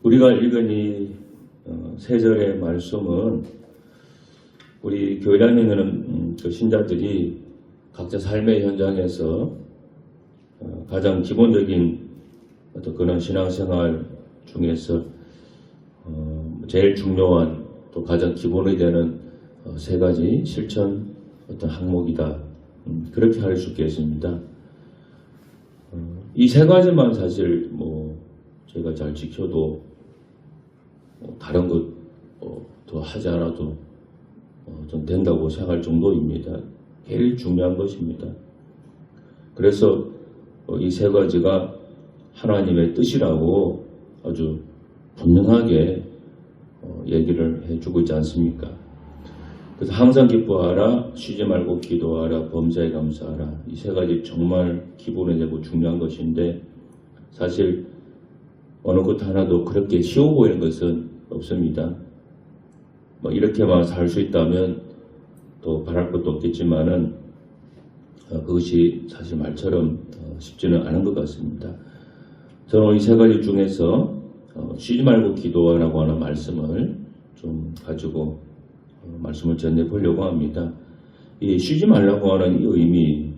우리가 읽은 이 세 절의 말씀은 우리 교회 다니는 그 신자들이 각자 삶의 현장에서 가장 기본적인 어떤 그런 신앙생활 중에서 제일 중요한 또 가장 기본이 되는 세 가지 실천 어떤 항목이다. 그렇게 할 수 있겠습니다. 이 세 가지만 사실 저희가 잘 지켜도 다른 것 더 하지 않아도 좀 된다고 생각할 정도입니다. 제일 중요한 것입니다. 그래서 이 세 가지가 하나님의 뜻이라고 아주 분명하게 얘기를 해주고 있지 않습니까? 그래서 항상 기뻐하라, 쉬지 말고 기도하라, 범사에 감사하라. 이 세 가지 정말 기본이 되고 중요한 것인데 사실 어느 것 하나도 그렇게 쉬워 보이는 것은 없습니다. 이렇게만 살 수 있다면 또 바랄 것도 없겠지만은 그것이 사실 말처럼 쉽지는 않은 것 같습니다. 저는 이 세 가지 중에서 쉬지 말고 기도하라고 하는 말씀을 좀 가지고 말씀을 전해 보려고 합니다. 이 쉬지 말라고 하는 이 의미,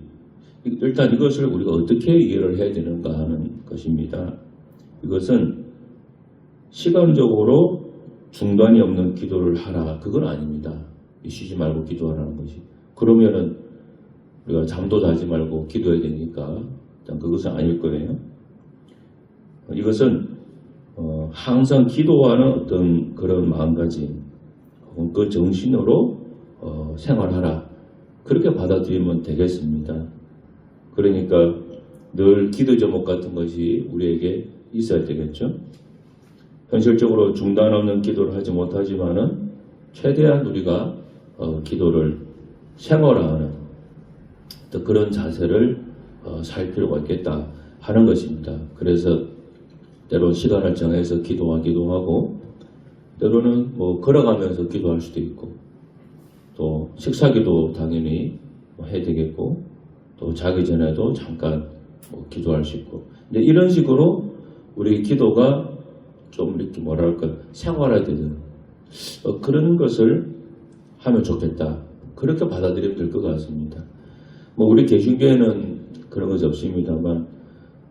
일단 이것을 우리가 어떻게 이해를 해야 되는가 하는 것입니다. 이것은 시간적으로 중단이 없는 기도를 하라, 그건 아닙니다. 쉬지 말고 기도하라는 것이. 그러면은 우리가 잠도 자지 말고 기도해야 되니까 일단 그것은 아닐 거예요. 이것은 항상 기도하는 어떤 그런 마음가짐, 그 정신으로 생활하라, 그렇게 받아들이면 되겠습니다. 그러니까 늘 기도 제목 같은 것이 우리에게 있어야 되겠죠. 현실적으로 중단 없는 기도를 하지 못하지만은 최대한 우리가 기도를 생활화하는 또 그런 자세를 살 필요가 있겠다 하는 것입니다. 그래서 때로 시간을 정해서 기도하기도 하고, 때로는 걸어가면서 기도할 수도 있고, 또 식사기도 당연히 해야 되겠고, 또 자기 전에도 잠깐 기도할 수 있고. 근데 이런 식으로 우리 기도가 좀 이렇게 생활화되는 그런 것을 하면 좋겠다. 그렇게 받아들이면 될 것 같습니다. 우리 개신교에는 그런 것이 없습니다만,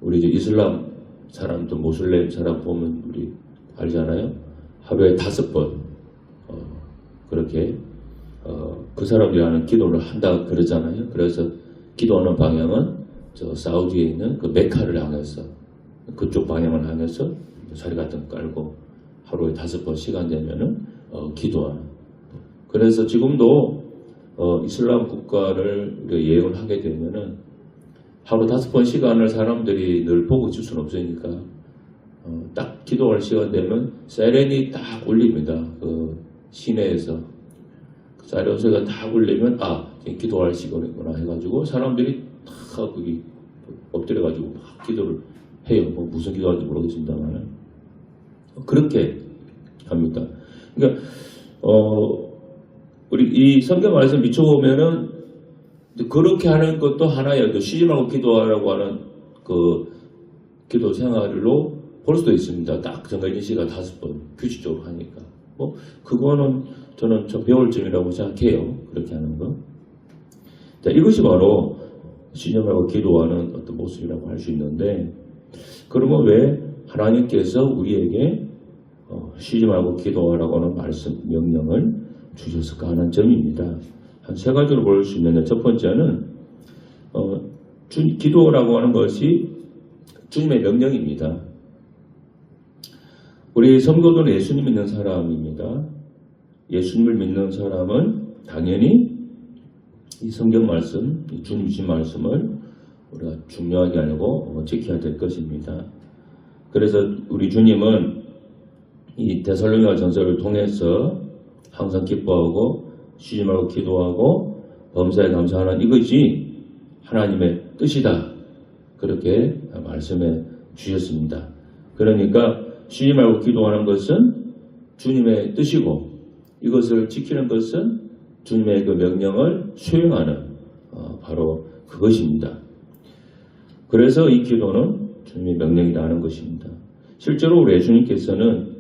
우리 이제 이슬람 사람도 모슬렘 사람 보면 우리 알잖아요. 하루에 5번 그렇게 그 사람들이 하는 기도를 한다 그러잖아요. 그래서 기도하는 방향은 저 사우디에 있는 그 메카를 향해서, 그쪽 방향을 향해서 자리 같은 거 깔고 하루에 5번 시간 되면은 기도하는. 그래서 지금도 이슬람 국가를 예언을 하게 되면은 하루 5번 시간을 사람들이 늘 보고 있을 수는 없으니까 딱 기도할 시간 되면 사이렌이 딱 울립니다. 그 시내에서 사이렌 소리가 딱 울리면 지금 기도할 시간이구나 해가지고 사람들이 다 거기 엎드려가지고 막 기도를 해요. 무슨 기도하는지 모르겠습니다만 그렇게 합니다. 그러니까 우리 이 성경 말씀 비춰보면은 그렇게 하는 것도 하나예요. 쉬지 말고 기도하라고 하는 그 기도 생활로 볼 수도 있습니다. 딱 정해진 시간 5번 규칙적으로 하니까. 그거는 저는 좀 배울 점이라고 생각해요. 그렇게 하는 거. 자, 이것이 바로 쉬지 말고 기도하는 어떤 모습이라고 할 수 있는데, 그러면 왜 하나님께서 우리에게 쉬지 말고 기도하라고 하는 말씀, 명령을 주셨을까 하는 점입니다. 한 3가지로 볼 수 있는데, 첫 번째는 기도라고 하는 것이 주님의 명령입니다. 우리 성도들은 예수님 믿는 사람입니다. 예수님을 믿는 사람은 당연히 이 성경 말씀, 이 주님 주신 말씀을 우리가 중요하게 알고 지켜야 될 것입니다. 그래서 우리 주님은 이 데살로니가 전서를 통해서 항상 기뻐하고 쉬지 말고 기도하고 범사에 감사하는 이것이 하나님의 뜻이다. 그렇게 말씀해 주셨습니다. 그러니까 쉬지 말고 기도하는 것은 주님의 뜻이고, 이것을 지키는 것은 주님의 그 명령을 수행하는 바로 그것입니다. 그래서 이 기도는 주님의 명령이라는 것입니다. 실제로 우리 예수님께서는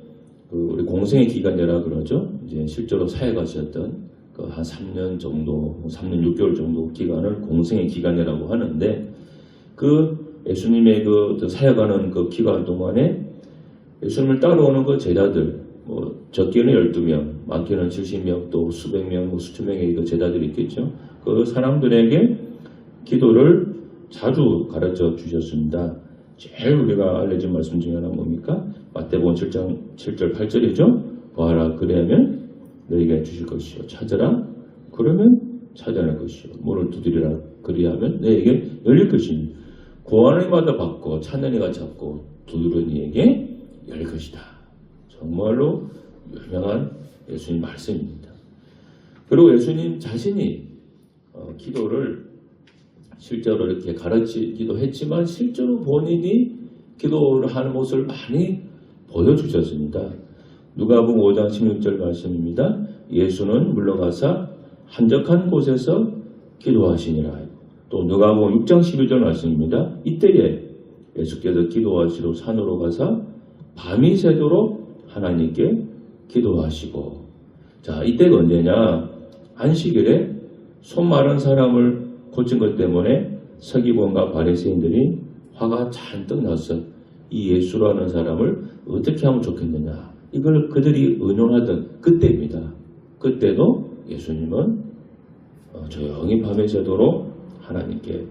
우리 공생의 기간이라 그러죠. 이제 실제로 사역하셨던 한 3년 정도, 3년 6개월 정도 기간을 공생의 기간이라고 하는데 예수님의 사역하는 기간 동안에 예수님을 따라오는 제자들, 적게는 12명, 많게는 70명, 또 수백 명, 수천 명의 제자들이 있겠죠. 그 사람들에게 기도를 자주 가르쳐 주셨습니다. 제일 우리가 알려진 말씀 중에 하나는 뭡니까? 마태복음 7장 7절 8절이죠. 구하라 그리하면 너희에게 주실 것이요. 찾으라 그러면 찾아낼 것이요. 문을 두드리라 그리하면 너희에게 열릴 것이니 구하는 이마다 받고 찾는 이가 찾고 두드리는 이에게 열릴 것이다. 정말로 유명한 예수님 말씀입니다. 그리고 예수님 자신이 기도를 실제로 이렇게 가르치기도 했지만 실제로 본인이 기도를 하는 모습을 많이 보여주셨습니다. 누가복음 5장 16절 말씀입니다. 예수는 물러가사 한적한 곳에서 기도하시니라. 또 누가복음 6장 12절 말씀입니다. 이때에 예수께서 기도하시러 산으로 가사 밤이 새도록 하나님께 기도하시고. 자, 이때가 언제냐? 안식일에 손 마른 사람을 고친 것 때문에 서기관과 바리새인들이 화가 잔뜩 나서 이 예수라는 사람을 어떻게 하면 좋겠느냐, 이걸 그들이 의논하던 그때입니다. 그때도 예수님은 조용히 밤에 새도록 하나님께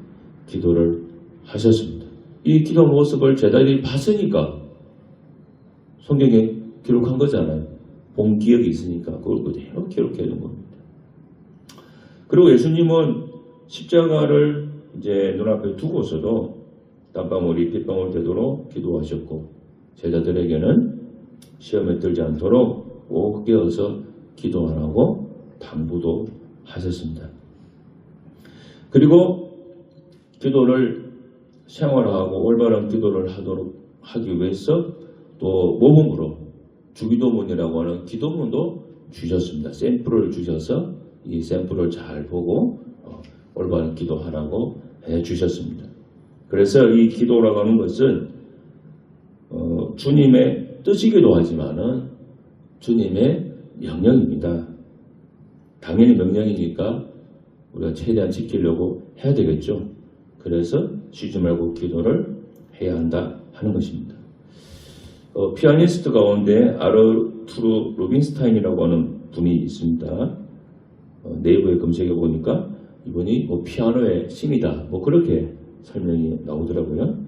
기도를 하셨습니다. 이 기도 모습을 제자들이 봤으니까 성경에 기록한 거잖아요. 본 기억이 있으니까 그걸 그대로 기록해 둔 겁니다. 그리고 예수님은 십자가를 이제 눈앞에 두고서도 땀방울이 핏방울 되도록 기도하셨고, 제자들에게는 시험에 들지 않도록 꼭 깨어서 기도하라고 당부도 하셨습니다. 그리고 기도를 생활화하고 올바른 기도를 하기 위해서 또 모범으로 주기도문이라고 하는 기도문도 주셨습니다. 샘플을 주셔서 이 샘플을 잘 보고 올바른 기도하라고 해주셨습니다. 그래서 이 기도라고 하는 것은 주님의 뜻이기도 하지만은 주님의 명령입니다. 당연히 명령이니까 우리가 최대한 지키려고 해야 되겠죠. 그래서 쉬지 말고 기도를 해야 한다 하는 것입니다. 피아니스트 가운데 아르투르 루빈스타인이라고 하는 분이 있습니다. 네이버에 검색해 보니까 이분이 피아노의 신이다, 그렇게 설명이 나오더라고요.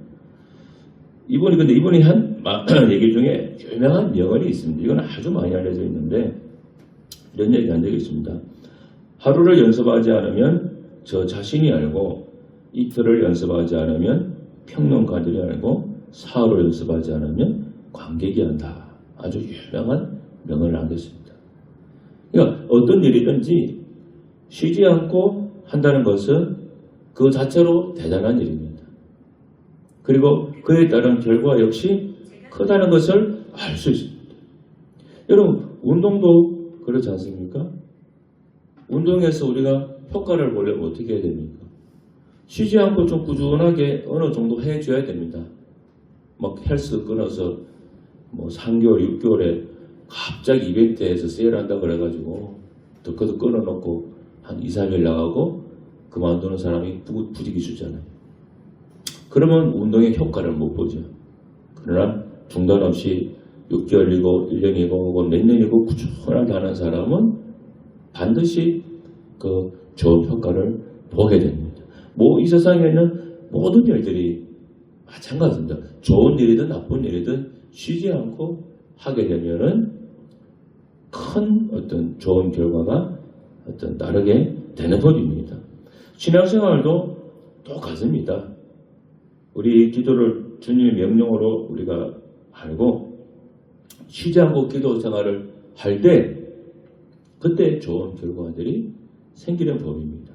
근데 이분이 한 얘기 중에 유명한 명언이 있습니다. 이건 아주 많이 알려져 있는데 이런 얘기 한 적이 있습니다. 하루를 연습하지 않으면 저 자신이 알고, 이틀을 연습하지 않으면 평론가들이 알고, 사흘을 연습하지 않으면 관객이 한다. 아주 유명한 명언을 남겼습니다. 그러니까 어떤 일이든지 쉬지 않고 한다는 것은 그 자체로 대단한 일입니다. 그리고 그에 따른 결과 역시 크다는 것을 알 수 있습니다. 여러분, 운동도 그렇지 않습니까? 운동에서 우리가 효과를 보려면 어떻게 해야 됩니까? 쉬지 않고 좀 꾸준하게 어느 정도 해줘야 됩니다. 막 헬스 끊어서 3개월, 6개월에 갑자기 이벤트에서 세일한다 그래가지고 덕커덕 끊어놓고 한 2, 3일 나가고 그만두는 사람이 부지기 쉽잖아요. 그러면 운동의 효과를 못 보죠. 그러나 중단 없이 6개월이고 1년이고 혹은 몇 년이고 꾸준하게 하는 사람은 반드시 그 좋은 효과를 보게 됩니다. 이 세상에는 모든 일들이 마찬가지입니다. 좋은 일이든 나쁜 일이든 쉬지 않고 하게 되면은 큰 어떤 좋은 결과가 따르게 되는 법입니다. 신앙생활도 똑같습니다. 우리 기도를 주님의 명령으로 우리가 알고 쉬지 않고 기도 생활을 할 때 그때 좋은 결과들이 생기는 법입니다.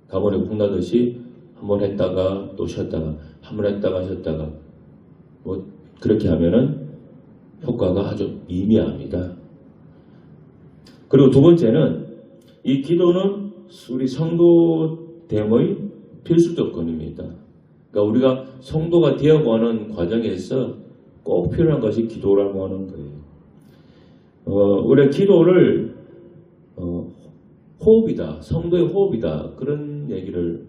가물에 콩나듯이 한번 했다가 또 쉬었다가 한번 했다가 쉬었다가 그렇게 하면은 효과가 아주 미미합니다. 그리고 두 번째는 이 기도는 우리 성도됨의 필수 조건입니다. 그러니까 우리가 성도가 되어가는 과정에서 꼭 필요한 것이 기도라고 하는 거예요. 우리가 기도를 호흡이다, 성도의 호흡이다, 그런 얘기를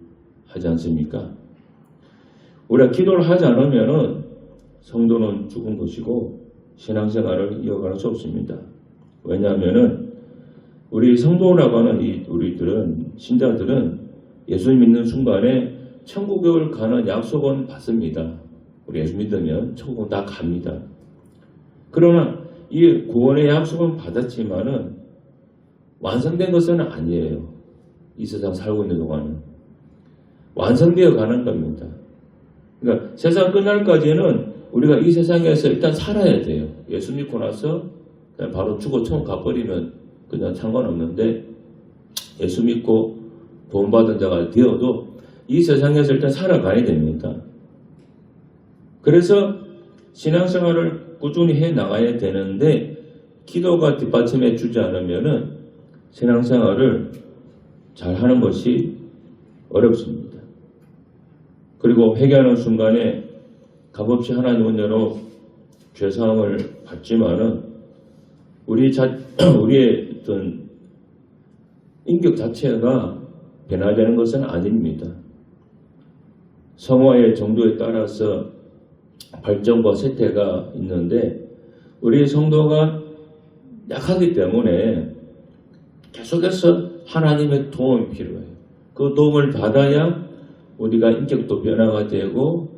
하지 않습니까? 우리가 기도를 하지 않으면 성도는 죽은 것이고 신앙생활을 이어갈 수 없습니다. 왜냐하면 우리 성도라고 하는 우리들은, 신자들은 예수 믿는 순간에 천국을 가는 약속은 받습니다. 우리 예수 믿으면 천국은 다 갑니다. 그러나 이 구원의 약속은 받았지만은 완성된 것은 아니에요. 이 세상 살고 있는 동안은 완성되어 가는 겁니다. 그러니까 세상 끝날까지는 우리가 이 세상에서 일단 살아야 돼요. 예수 믿고 나서 그냥 바로 죽어 천국 가버리면 그냥 상관없는데, 예수 믿고 구원받은 자가 되어도 이 세상에서 일단 살아가야 됩니다. 그래서 신앙생활을 꾸준히 해 나가야 되는데, 기도가 뒷받침해 주지 않으면은 신앙생활을 잘 하는 것이 어렵습니다. 그리고 회개하는 순간에 값없이 하나님 은혜로 죄사함을 받지만은 우리의 어떤 인격 자체가 변화되는 것은 아닙니다. 성화의 정도에 따라서 발전과 쇠퇴가 있는데, 우리 성도가 약하기 때문에 계속해서 하나님의 도움이 필요해요. 그 도움을 받아야 우리가 인격도 변화가 되고,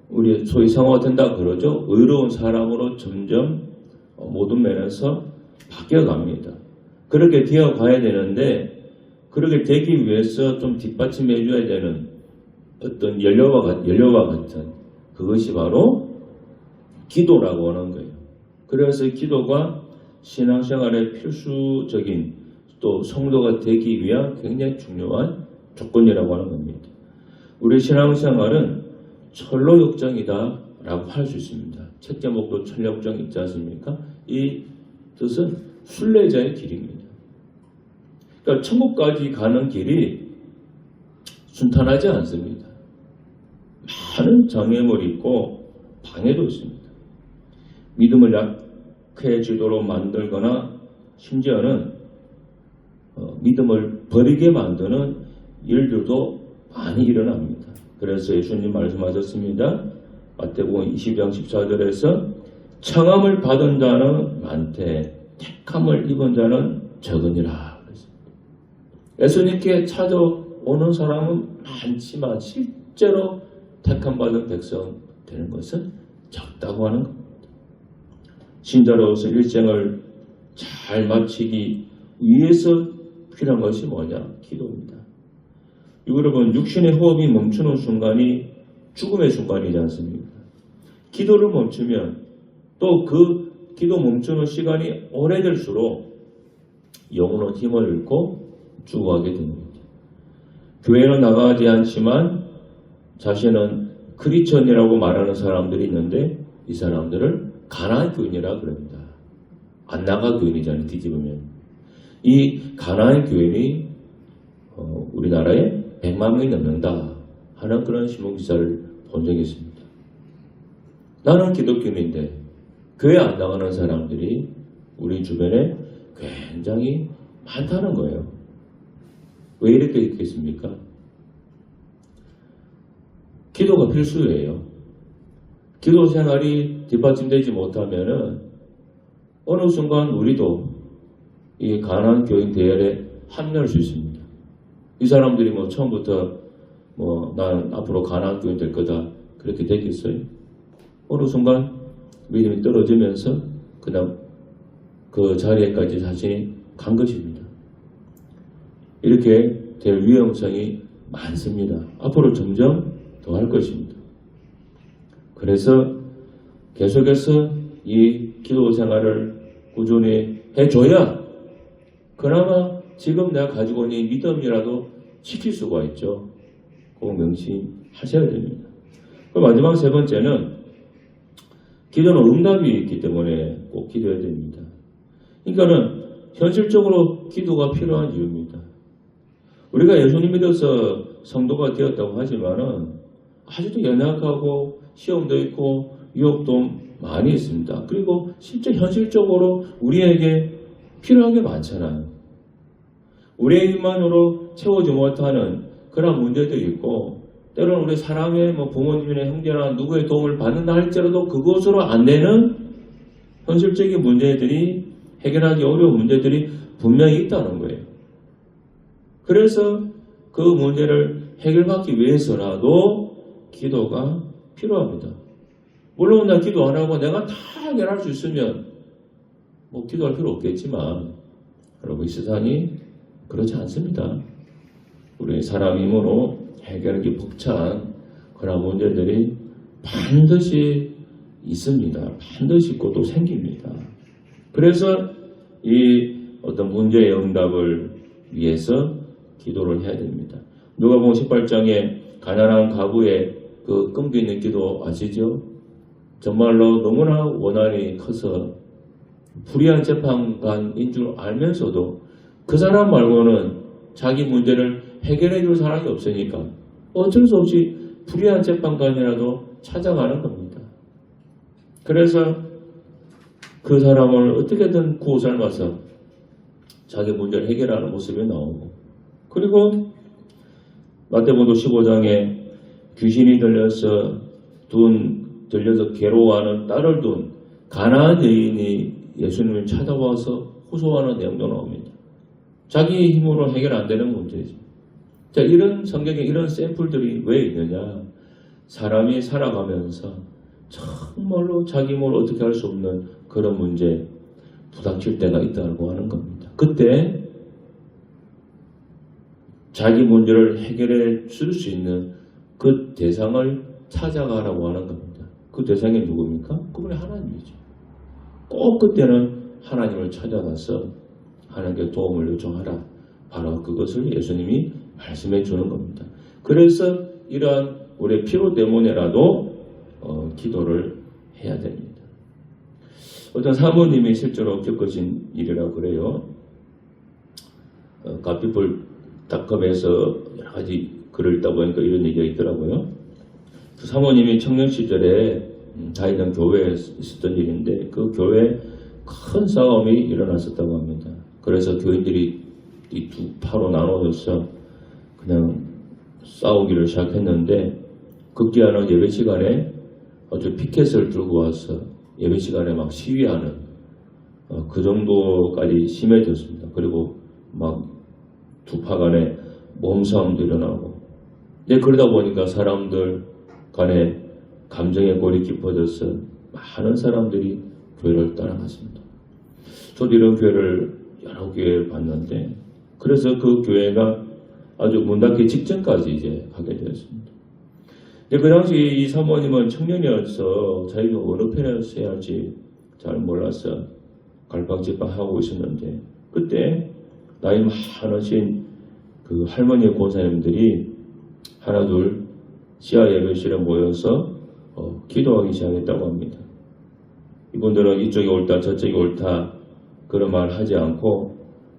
우리 소위 성화된다 그러죠. 의로운 사람으로 점점 모든 면에서 바뀌어갑니다. 그렇게 되어가야 되는데, 그렇게 되기 위해서 좀 뒷받침해 줘야 되는 어떤 연료와 같은 그것이 바로 기도라고 하는 거예요. 그래서 기도가 신앙생활의 필수적인, 또 성도가 되기 위한 굉장히 중요한 조건이라고 하는 겁니다. 우리 신앙생활은 철로역정이다 라고 할 수 있습니다. 첫 제목도 철로역정 있지 않습니까? 이 뜻은 순례자의 길입니다. 그러니까 천국까지 가는 길이 순탄하지 않습니다. 많은 장애물이 있고 방해도 있습니다. 믿음을 약해지도록 만들거나 심지어는 믿음을 버리게 만드는 일들도 많이 일어납니다. 그래서 예수님 말씀하셨습니다. 마태복음 20장 14절에서 청함을 받은 자는 많되 택함을 입은 자는 적으니라. 예수님께 찾아오는 사람은 많지만 실제로 택함 받은 백성 되는 것은 적다고 하는 겁니다. 신자로서 일생을 잘 마치기 위해서 필요한 것이 뭐냐? 기도입니다. 여러분, 육신의 호흡이 멈추는 순간이 죽음의 순간이지 않습니까? 기도를 멈추면 또 그 기도 멈추는 시간이 오래될수록 영혼의 힘을 잃고 죽어가게 됩니다. 교회는 나가지 않지만 자신은 크리스천이라고 말하는 사람들이 있는데, 이 사람들을 가나안 교인이라 그럽니다. 안 나가 교인이잖아요. 뒤집으면. 이 가나안 교인이 우리나라에 100만 명이 넘는다 하는 그런 신문기사를 본 적이 있습니다. 나는 기독교인인데 교회 안 나가는 사람들이 우리 주변에 굉장히 많다는 거예요. 왜 이렇게 있겠습니까? 기도가 필수예요. 기도 생활이 뒷받침되지 못하면은 어느 순간 우리도 이 가나안 교인 대열에 합류할 수 있습니다. 이 사람들이 뭐 처음부터 난 앞으로 가나안 교인 될 거다 그렇게 되겠어요? 어느 순간 믿음이 떨어지면서 그냥 그 자리에까지 자신이 간 것입니다. 이렇게 될 위험성이 많습니다. 앞으로 점점 더 할 것입니다. 그래서 계속해서 이 기도 생활을 꾸준히 해줘야 그나마 지금 내가 가지고 있는 믿음이라도 지킬 수가 있죠. 꼭 명심하셔야 됩니다. 그리고 마지막 세 번째는 기도는 응답이 있기 때문에 꼭 기도해야 됩니다. 그러니까는 현실적으로 기도가 필요한 이유입니다. 우리가 예수님 믿어서 성도가 되었다고 하지만은 아직도 연약하고 시험도 있고 유혹도 많이 있습니다. 그리고 실제 현실적으로 우리에게 필요한 게 많잖아요. 우리의 힘만으로 채우지 못하는 그런 문제들이 있고, 때로는 우리 사람의 부모님이나 형제나 누구의 도움을 받는다 할지라도 그것으로 안 되는 현실적인 문제들이, 해결하기 어려운 문제들이 분명히 있다는 거예요. 그래서 그 문제를 해결받기 위해서라도 기도가 필요합니다. 물론 나 기도 안 하고 내가 다 해결할 수 있으면 기도할 필요 없겠지만, 여러분, 이 세상이 그렇지 않습니다. 우리 사람 힘으로 해결하기 벅찬 그런 문제들이 반드시 있습니다. 반드시 있고 또 생깁니다. 그래서 이 어떤 문제의 응답을 위해서 기도를 해야 됩니다. 누가복음 18장에 가난한 과부의 그 끈기 있는 기도 아시죠? 정말로 너무나 원한이 커서 불의한 재판관인 줄 알면서도 그 사람 말고는 자기 문제를 해결해 줄 사람이 없으니까 어쩔 수 없이 불의한 재판관이라도 찾아가는 겁니다. 그래서 그 사람을 어떻게든 구워 삶아서 자기 문제를 해결하는 모습이 나오고, 그리고 마태복음 15장에 귀신이 들려서 괴로워하는 딸을 둔 가난한 여인이 예수님을 찾아와서 호소하는 내용도 나옵니다. 자기 힘으로 해결 안 되는 문제죠. 자, 이런 성경에 이런 샘플들이 왜 있느냐? 사람이 살아가면서 정말로 자기 힘으로 어떻게 할 수 없는 그런 문제 부닥칠 때가 있다고 하는 겁니다. 그때 자기 문제를 해결해 줄 수 있는 그 대상을 찾아가라고 하는 겁니다. 그 대상이 누굽니까? 그분이 하나님이죠. 꼭 그때는 하나님을 찾아가서 하나님께 도움을 요청하라. 바로 그것을 예수님이 말씀해 주는 겁니다. 그래서 이러한 우리의 필요 때문에라도 기도를 해야 됩니다. 어떤 사모님이 실제로 겪으신 일이라고 그래요. 가피풀닷컴에서 여러 가지 글을 읽다 보니까 이런 얘기가 있더라고요. 그 사모님이 청년 시절에 다니던 교회에 있었던 일인데, 그 교회에 큰 싸움이 일어났었다고 합니다. 그래서 교인들이 이 두 파로 나눠져서 그냥 싸우기를 시작했는데, 급기야는 예배 시간에 아주 피켓을 들고 와서 예배 시간에 막 시위하는 그 정도까지 심해졌습니다. 그리고 막 두 파 간에 몸싸움도 일어나고, 그러다 보니까 사람들 간에 감정의 골이 깊어져서 많은 사람들이 교회를 떠나갔습니다. 저도 이런 교회를 여러 교회를 봤는데, 그래서 그 교회가 아주 문 닫기 직전까지 이제 가게 되었습니다. 그 당시 이 사모님은 청년이어서 자기가 어느 편에 서야 할지 잘 몰라서 갈팡질팡하고 있었는데, 그때 나이 많으신 그 할머니 권사님들이 하나둘 지하 예배실에 모여서 기도하기 시작했다고 합니다. 이분들은 이쪽이 옳다 저쪽이 옳다 그런 말 하지 않고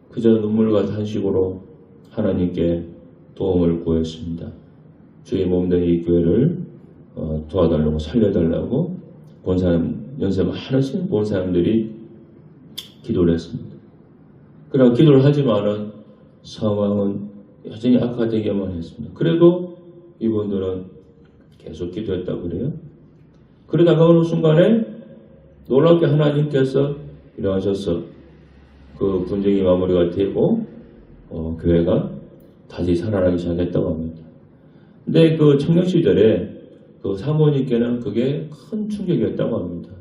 그저 눈물과 탄식으로 하나님께 도움을 구했습니다. 주의 몸된 이 교회를 도와달라고, 살려달라고 연세 많으신 본사님들이 기도를 했습니다. 그러나 기도를 하지만은 상황은 여전히 악화되기만 했습니다. 그래도 이분들은 계속 기도했다고 그래요. 그러다가 어느 순간에 놀랍게 하나님께서 일어나셔서 그 분쟁이 마무리가 되고 교회가 다시 살아나기 시작했다고 합니다. 근데 그 청년 시절에 그 사모님께는 그게 큰 충격이었다고 합니다.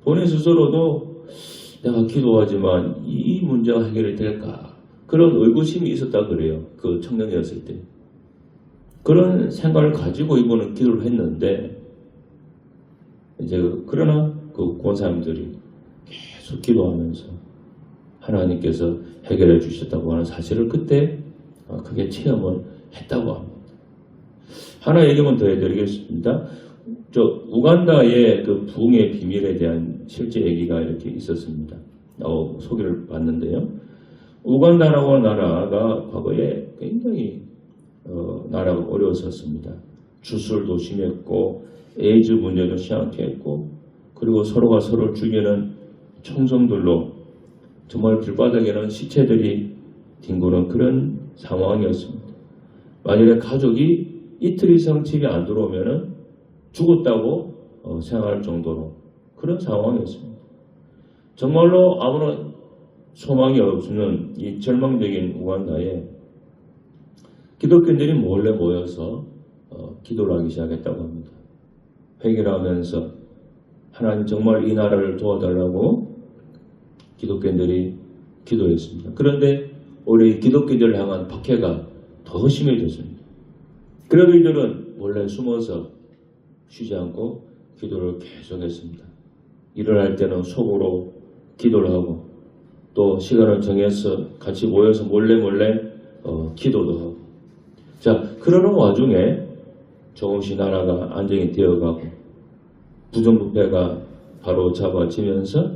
본인 스스로도 내가 기도하지만 이 문제가 해결이 될까? 그런 의구심이 있었다 그래요. 그 청년이었을 때. 그런 생각을 가지고 이분은 기도를 했는데, 이제 그러나 그 권사님들이 계속 기도하면서 하나님께서 해결해 주셨다고 하는 사실을 그때 크게 체험을 했다고 합니다. 하나 얘기만 더 해드리겠습니다. 우간다의 그 부흥의 비밀에 대한 실제 얘기가 이렇게 있었습니다. 소개를 봤는데요. 우간다라고 하는 나라가 과거에 굉장히 나라가 어려웠었습니다. 주술도 심했고 에이즈 문제도 심각했고 그리고 서로가 서로를 죽이는 총성들로 정말 길바닥에는 시체들이 뒹구는 그런 상황이었습니다. 만일에 가족이 이틀 이상 집에 안 들어오면 죽었다고 생각할 정도로 그런 상황이었습니다. 정말로 아무런 소망이 없는 이 절망적인 우간다에 기독교인들이 몰래 모여서 기도를 하기 시작했다고 합니다. 회개를 하면서 하나님 정말 이 나라를 도와달라고 기독교인들이 기도했습니다. 그런데 우리 기독교인들을 향한 박해가 더 심해졌습니다. 그래도 이들은 몰래 숨어서 쉬지 않고 기도를 계속했습니다. 일어날 때는 속으로 기도를 하고 또 시간을 정해서 같이 모여서 몰래 기도도 하고 자 그러는 와중에 조금씩 나라가 안정이 되어가고 부정부패가 바로 잡아지면서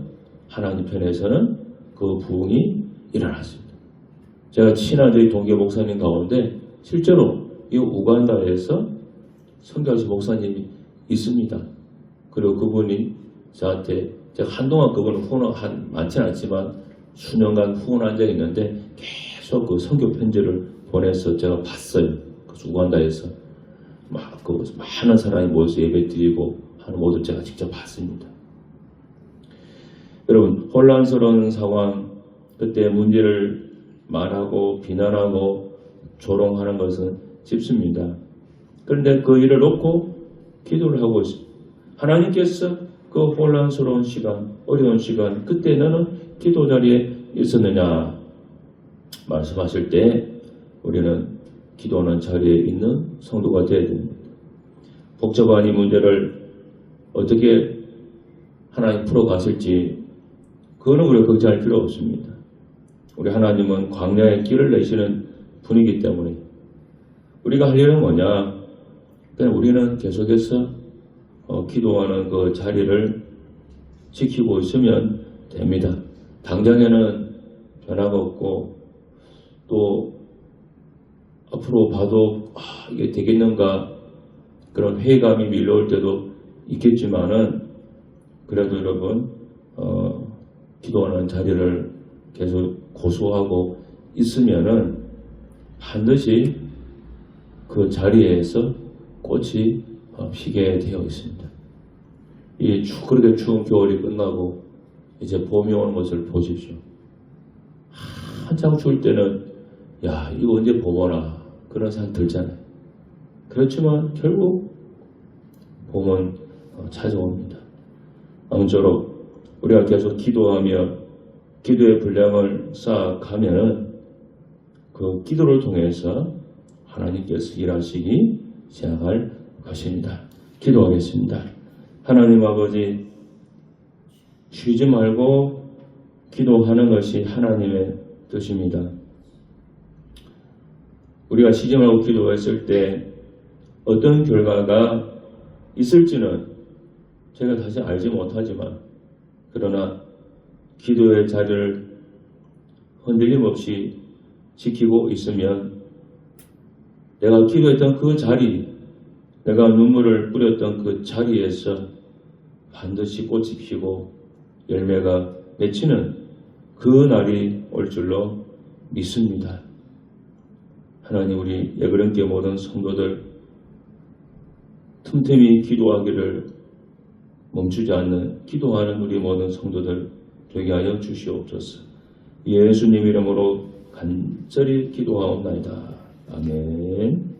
하나님 편에서는 그 부흥이 일어났습니다. 제가 친한 저희 동계 목사님 가운데 실제로 이 우간다에서 선교하신 목사님이 있습니다. 그리고 그분이 저한테 제가 한동안 그분은 후원 많지는 않지만 수년간 후원한 적이 있는데 계속 그 선교 편지를 보내서 제가 봤어요. 그 우간다에서 그 많은 사람이 모여서 예배 드리고 하는 모습을 제가 직접 봤습니다. 여러분 혼란스러운 상황 그때 문제를 말하고 비난하고 조롱하는 것은 쉽습니다. 그런데 그 일을 놓고 기도를 하고 있습니다. 하나님께서 그 혼란스러운 시간, 어려운 시간 그때 너는 기도 자리에 있었느냐 말씀하실 때 우리는 기도하는 자리에 있는 성도가 되어야 됩니다. 복잡한 이 문제를 어떻게 하나님 풀어가실지 그거는 우리가 걱정할 필요 없습니다. 우리 하나님은 광야에 길을 내시는 분이기 때문에 우리가 할 일은 뭐냐 그냥 우리는 계속해서 기도하는 그 자리를 지키고 있으면 됩니다. 당장에는 변화가 없고 또 앞으로 봐도 이게 되겠는가 그런 회의감이 밀려올 때도 있겠지만은 그래도 여러분 기도하는 자리를 계속 고수하고 있으면은 반드시 그 자리에서 꽃이 피게 되어 있습니다. 이 그렇게 추운 겨울이 끝나고 이제 봄이 오는 것을 보십시오. 한참 추울 때는 야 이거 언제 봄 오나 그런 생각 들잖아요. 그렇지만 결국 봄은 찾아옵니다. 아무쪼록 우리가 계속 기도하며 기도의 분량을 쌓아가면 그 기도를 통해서 하나님께서 일하시기 시작할 것입니다. 기도하겠습니다. 하나님 아버지 쉬지 말고 기도하는 것이 하나님의 뜻입니다. 우리가 쉬지 말고 기도했을 때 어떤 결과가 있을지는 제가 다시 알지 못하지만 그러나 기도의 자리를 흔들림 없이 지키고 있으면 내가 기도했던 그 자리, 내가 눈물을 뿌렸던 그 자리에서 반드시 꽃이 피고 열매가 맺히는 그 날이 올 줄로 믿습니다. 하나님 우리 예그런교회 모든 성도들 틈틈이 기도하기를 멈추지 않는 기도하는 우리 모든 성도들 되게 하여 주시옵소서. 예수님 이름으로 간절히 기도하옵나이다. 아멘.